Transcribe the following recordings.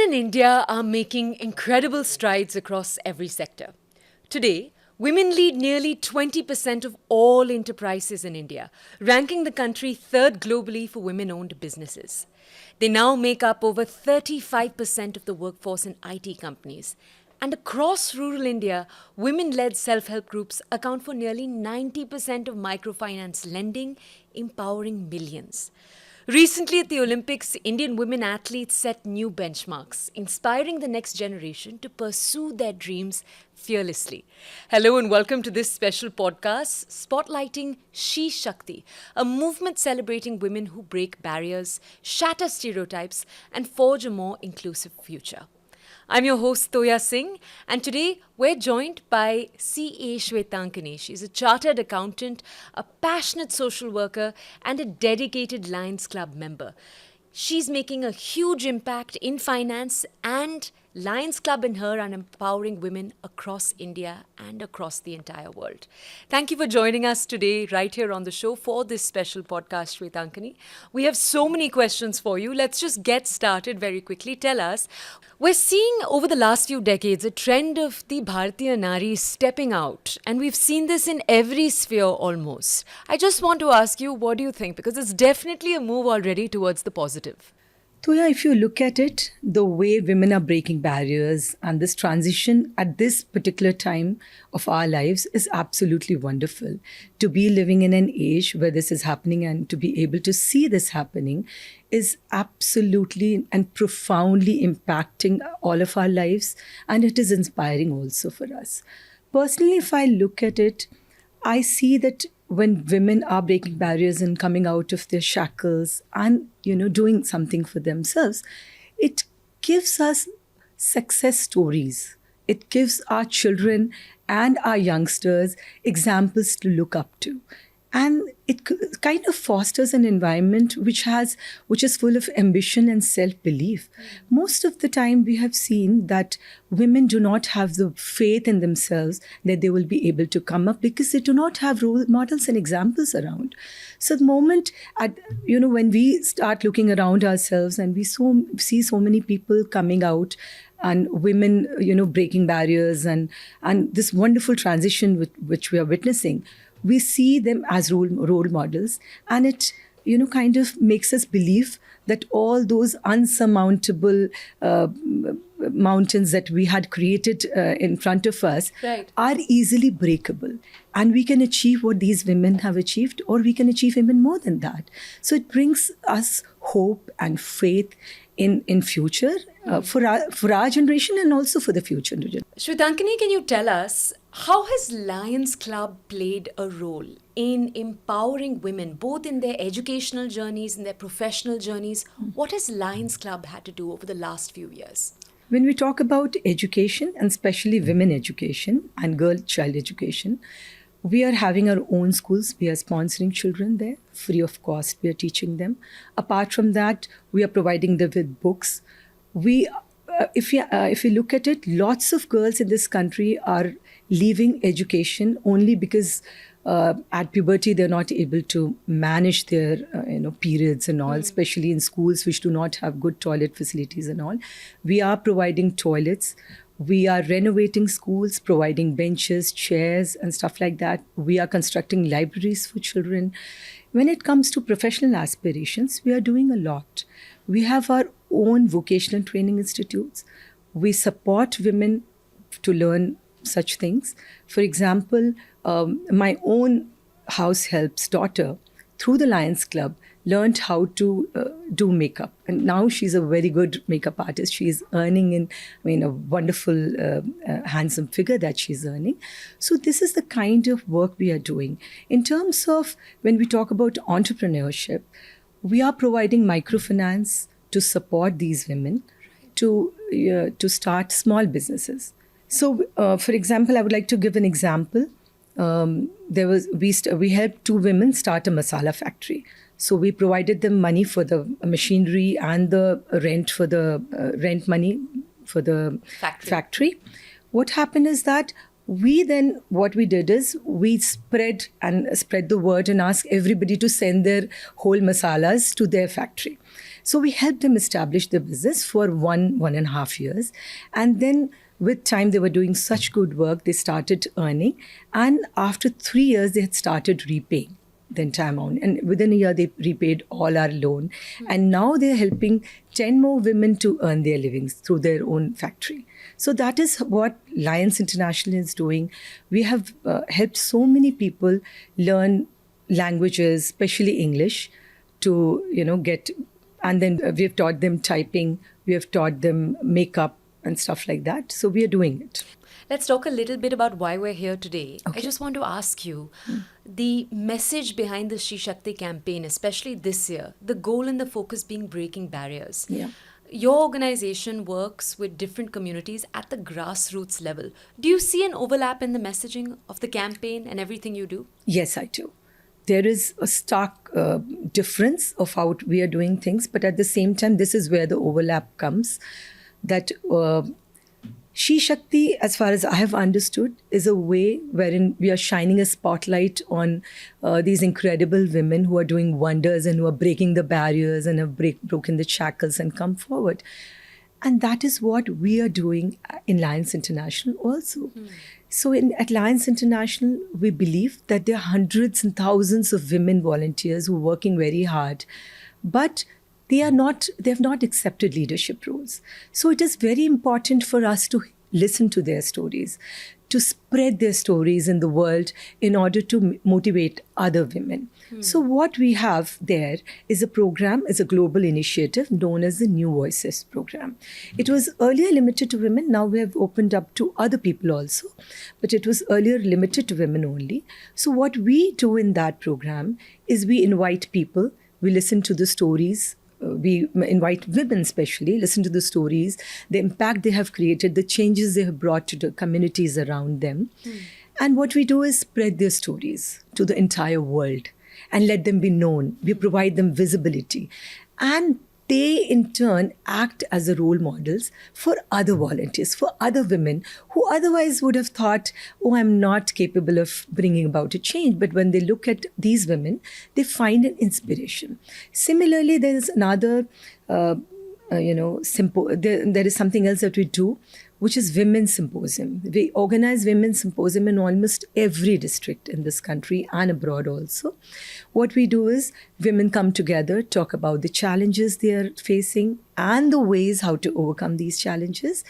in India are making incredible strides across every sector. Today, women lead nearly 20% of all enterprises in India, ranking the country third globally for women-owned businesses. They now make up over 35% of the workforce in IT companies. And across rural India, women-led self-help groups account for nearly 90% of microfinance lending, empowering millions. Recently at the Olympics, Indian women athletes set new benchmarks, inspiring the next generation to pursue their dreams fearlessly. Hello and welcome to this special podcast, spotlighting SheShakti, a movement celebrating women who break barriers, shatter stereotypes, and forge a more inclusive future. I'm your host, Toya Singh, and today we're joined by CA Shwetankini. She's a chartered accountant, a passionate social worker, and a dedicated Lions Club member. She's making a huge impact in finance, and Lions Club and her are empowering women across India and across the entire world. Thank you for joining us today right here on the show for this special podcast, Shwetankini. We have so many questions for you. Let's just get started very quickly. Tell us, we're seeing over the last few decades a trend of the Bharatiya Nari stepping out, and we've seen this in every sphere almost. I just want to ask you, what do you think? Because it's definitely a move already towards the positive. Toya, if you look at it, the way women are breaking barriers and this transition at this particular time of our lives is absolutely wonderful. To be living in an age where this is happening and to be able to see this happening is absolutely and profoundly impacting all of our lives, and it is inspiring also for us. Personally, if I look at it, I see that when women are breaking barriers and coming out of their shackles and, doing something for themselves, it gives us success stories. It gives our children and our youngsters examples to look up to. And it kind of fosters an environment which is full of ambition and self-belief. Most of the time we have seen that women do not have the faith in themselves that they will be able to come up because they do not have role models and examples around. So the moment, when we start looking around ourselves and we see so many people coming out and women, breaking barriers and this wonderful transition which we are witnessing, we see them as role models, and it kind of makes us believe that all those unsurmountable mountains that we had created in front of us are easily breakable, and we can achieve what these women have achieved, or we can achieve even more than that. So it brings us hope and faith in future for our generation and also for the future generation. Shwetankini, can you tell us, how has Lions Club played a role in empowering women, both in their educational journeys and their professional journeys? What has Lions Club had to do over the last few years? When we talk about education, and especially women education and girl-child education, we are having our own schools. We are sponsoring children there, free of cost. We are teaching them. Apart from that, we are providing them with books. If you look at it, lots of girls in this country are leaving education only because at puberty they're not able to manage their periods and all, especially in schools which do not have good toilet facilities and all. We are providing toilets. We are renovating schools, providing benches, chairs, and stuff like that. We are constructing libraries for children. When it comes to professional aspirations, we are doing a lot. We have our own vocational training institutes. We support women to learn such things. For example, my own house help's daughter, through the Lions Club, learned how to do makeup. And now she's a very good makeup artist. She is earning a wonderful, handsome figure that she's earning. So this is the kind of work we are doing. In terms of when we talk about entrepreneurship, we are providing microfinance to support these women to start small businesses. So, for example, I would like to give an example. We helped two women start a masala factory. So we provided them money for the machinery and the rent money for the factory. What happened is that We then, what we did is we spread the word and asked everybody to send their whole masalas to their factory. So we helped them establish the business for 1.5 years. And then with time, they were doing such good work, they started earning. And after 3 years, they had started repaying the entire amount. And within a year, they repaid all our loan. And now they're helping 10 more women to earn their livings through their own factory. So that is what Lions International is doing. We have helped so many people learn languages, especially English, to get. And then we have taught them typing. We have taught them makeup and stuff like that. So we are doing it. Let's talk a little bit about why we're here today. Okay. I just want to ask you, the message behind the SheShakti campaign, especially this year, the goal and the focus being breaking barriers. Yeah. Your organization works with different communities at the grassroots level. Do you see an overlap in the messaging of the campaign and everything you do? Yes, I do. There is a stark difference of how we are doing things, but at the same time, this is where the overlap comes. That SheShakti, as far as I have understood, is a way wherein we are shining a spotlight on these incredible women who are doing wonders and who are breaking the barriers and have broken the shackles and come forward. And that is what we are doing in Lions International also. So at Lions International, we believe that there are hundreds and thousands of women volunteers who are working very hard, but they have not accepted leadership roles. So it is very important for us to listen to their stories, to spread their stories in the world in order to motivate other women. So what we have there is a program, is a global initiative known as the New Voices program. It was earlier limited to women. Now we have opened up to other people also, but it was earlier limited to women only. So what we do in that program is we invite people, we listen to the stories. We invite women especially, listen to the stories, the impact they have created, the changes they have brought to the communities around them. And what we do is spread their stories to the entire world and let them be known. We provide them visibility. And they in turn act as the role models for other volunteers, for other women who otherwise would have thought, oh, I'm not capable of bringing about a change. But when they look at these women, they find an inspiration. Similarly, there is another, there is something else that we do, which is Women's Symposium. We organize Women's Symposium in almost every district in this country and abroad also. What we do is women come together, talk about the challenges they are facing and the ways how to overcome these challenges.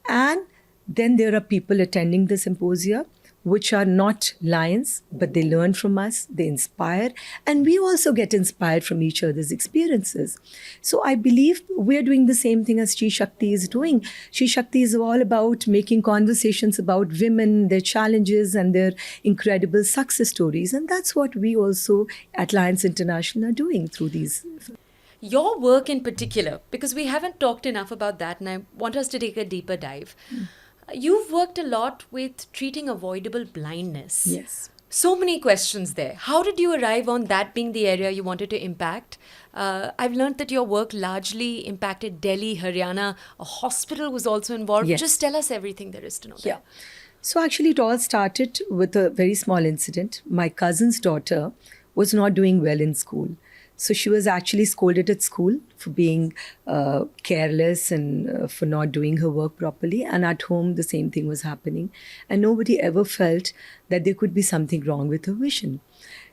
And then there are people attending the symposia, which are not Lions, but they learn from us, they inspire, and we also get inspired from each other's experiences. So I believe we're doing the same thing as SheShakti is doing. SheShakti is all about making conversations about women, their challenges, and their incredible success stories. And that's what we also at Lions International are doing through these. Your work in particular, because we haven't talked enough about that, and I want us to take a deeper dive. You've worked a lot with treating avoidable blindness. Yes. So many questions there. How did you arrive on that being the area you wanted to impact? I've learned that your work largely impacted Delhi, Haryana. A hospital was also involved. Yes. Just tell us everything there is to know. Yeah. There. So actually it all started with a very small incident. My cousin's daughter was not doing well in school. So she was actually scolded at school for being careless and for not doing her work properly. And at home, the same thing was happening. And nobody ever felt that there could be something wrong with her vision.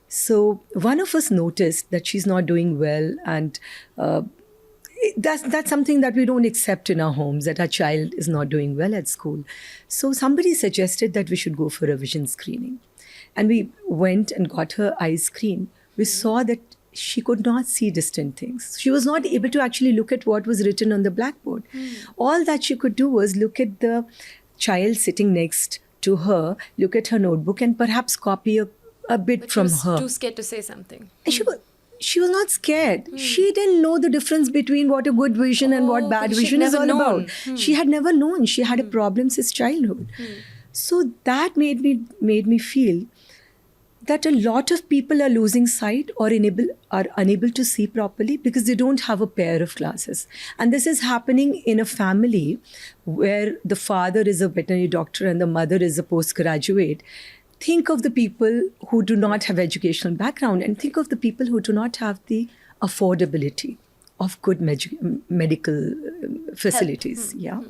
So one of us noticed that she's not doing well. And that's something that we don't accept in our homes, that our child is not doing well at school. So somebody suggested that we should go for a vision screening. And we went and got her eyes screened. We saw that she could not see distant things. She was not able to actually look at what was written on the blackboard. All that she could do was look at the child sitting next to her, look at her notebook, and perhaps copy a bit But from she was her. too scared to say something. And she was not scared. She didn't know the difference between what a good vision and what bad because she'd vision is never all known. about. She had never known. She had a problem since childhood. So that made me feel that a lot of people are losing sight or are unable to see properly because they don't have a pair of glasses. And this is happening in a family where the father is a veterinary doctor and the mother is a postgraduate. Think of the people who do not have educational background, and think of the people who do not have the affordability of good medical facilities. Yeah.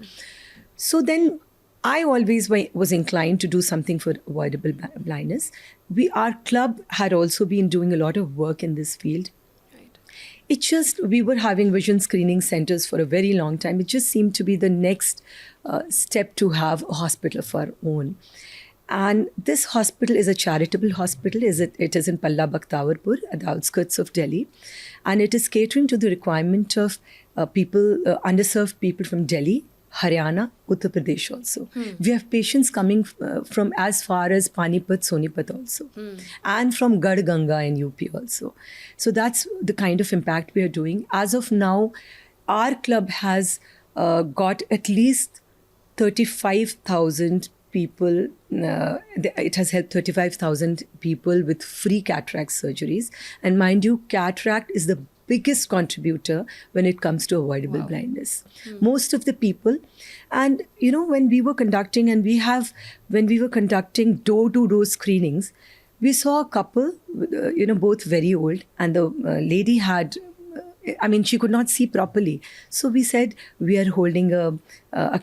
So then I always was inclined to do something for avoidable blindness. Our club had also been doing a lot of work in this field. We were having vision screening centers for a very long time. It just seemed to be the next step to have a hospital of our own. And this hospital is a charitable hospital. It is in Palla Bakhtawarpur at the outskirts of Delhi. And it is catering to the requirement of underserved people from Delhi, Haryana, Uttar Pradesh also. We have patients coming from as far as Panipat, Sonipat also. And from Garh-Ganga in UP also. So that's the kind of impact we are doing. As of now, our club has got at least 35,000 people. It has helped 35,000 people with free cataract surgeries. And mind you, cataract is the biggest contributor when it comes to avoidable blindness. Most of the people, and when we were conducting door-to-door screenings, we saw a couple, both very old, and the lady had, she could not see properly. So we said, we are holding a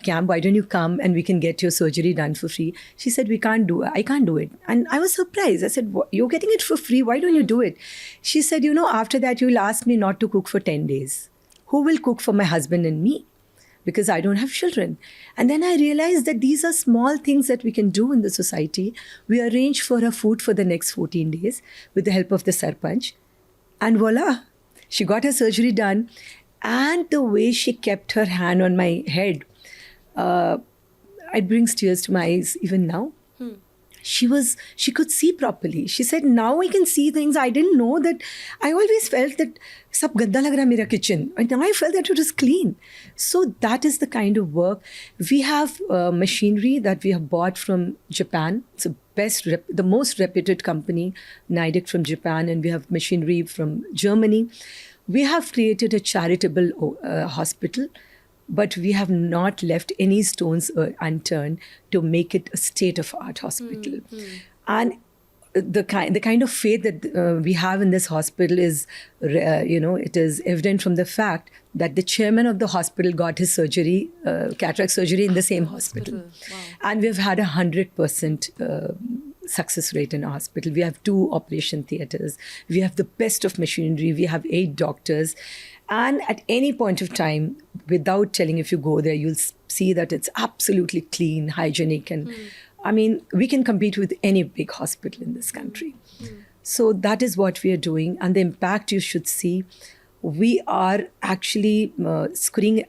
camp. Why don't you come and we can get your surgery done for free? She said, I can't do it. And I was surprised. I said, you're getting it for free. Why don't you do it? She said, after that, you'll ask me not to cook for 10 days. Who will cook for my husband and me? Because I don't have children. And then I realized that these are small things that we can do in the society. We arrange for her food for the next 14 days with the help of the sarpanch. And voila. She got her surgery done, and the way she kept her hand on my head, it brings tears to my eyes even now. She could see properly. She said, now I can see things. I didn't know that. I always felt that sab ganda lag raha mera kitchen. And now I felt that it was clean. So that is the kind of work. We have machinery that we have bought from Japan. It's the most reputed company, Nidec from Japan, and we have machinery from Germany. We have created a charitable hospital, but we have not left any stones unturned to make it a state-of-art hospital. And the kind of faith that we have in this hospital is, it is evident from the fact that the chairman of the hospital got his surgery, cataract surgery, in the same hospital. Wow. And we've had 100% success rate in our hospital. We have 2 operation theatres. We have the best of machinery. We have 8 doctors. And at any point of time, without telling, if you go there, you'll see that it's absolutely clean, hygienic. And we can compete with any big hospital in this country. So that is what we are doing. And the impact you should see, we are actually screening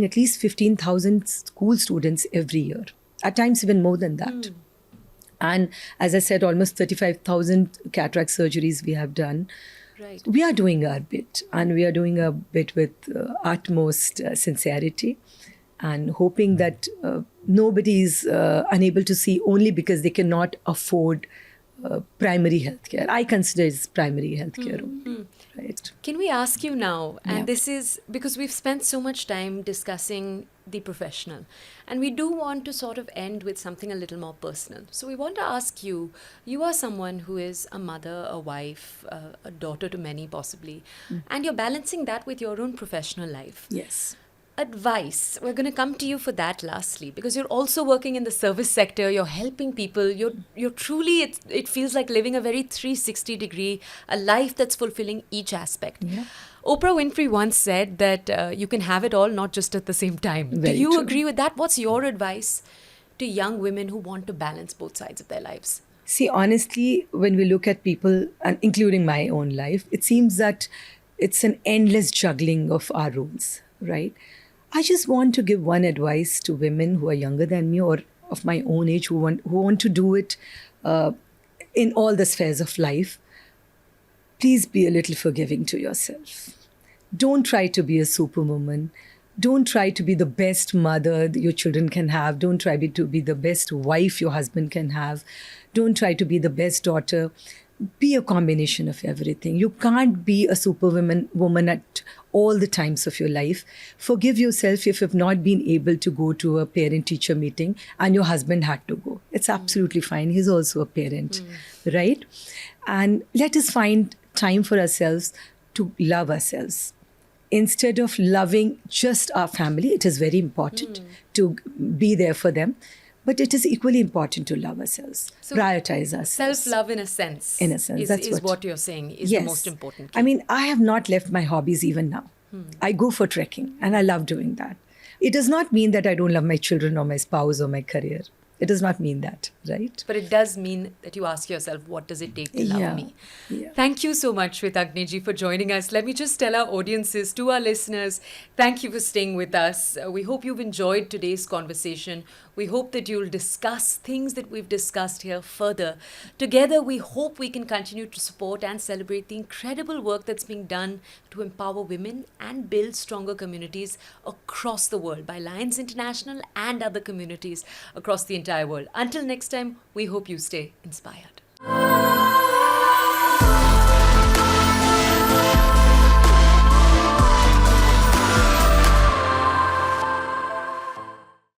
at least 15,000 school students every year. At times even more than that. And as I said, almost 35,000 cataract surgeries we have done. Right. We are doing our bit, and we are doing a bit with utmost sincerity, and hoping that nobody is unable to see only because they cannot afford primary healthcare. I consider it primary healthcare only. Right. Can we ask you now, and this is because we've spent so much time discussing the professional, and we do want to sort of end with something a little more personal. So we want to ask you, you are someone who is a mother, a wife, a daughter to many possibly, and you're balancing that with your own professional life. Yes. Advice, we're going to come to you for that lastly, because you're also working in the service sector, you're helping people, you're truly, it feels like living a very 360 degree, a life that's fulfilling each aspect. Yeah. Oprah Winfrey once said that you can have it all, not just at the same time. Very Do you true. agree with that? What's your advice to young women who want to balance both sides of their lives? See, honestly, when we look at people, and including my own life, it seems that it's an endless juggling of our roles, right? I just want to give one advice to women who are younger than me or of my own age who want to do it in all the spheres of life. Please be a little forgiving to yourself. Don't try to be a superwoman. Don't try to be the best mother your children can have. Don't try to be the best wife your husband can have. Don't try to be the best daughter. Be a combination of everything. You can't be a woman at all the times of your life. Forgive yourself if you've not been able to go to a parent-teacher meeting and your husband had to go. It's absolutely fine. He's also a parent, right? And let us find time for ourselves to love ourselves. Instead of loving just our family, it is very important to be there for them. But it is equally important to love ourselves, prioritize ourselves. Self-love in a sense. In a sense, is what you're saying is yes. the most important key. I mean, I have not left my hobbies even now. I go for trekking and I love doing that. It does not mean that I don't love my children or my spouse or my career. It does not mean that, right? But it does mean that you ask yourself, what does it take to love me? Yeah. Thank you so much, Shwetankini ji, for joining us. Let me just tell our audiences, to our listeners, thank you for staying with us. We hope you've enjoyed today's conversation. We hope that you'll discuss things that we've discussed here further. Together, we hope we can continue to support and celebrate the incredible work that's being done to empower women and build stronger communities across the world by Lions International and other communities across the entire world. Until next time, we hope you stay inspired.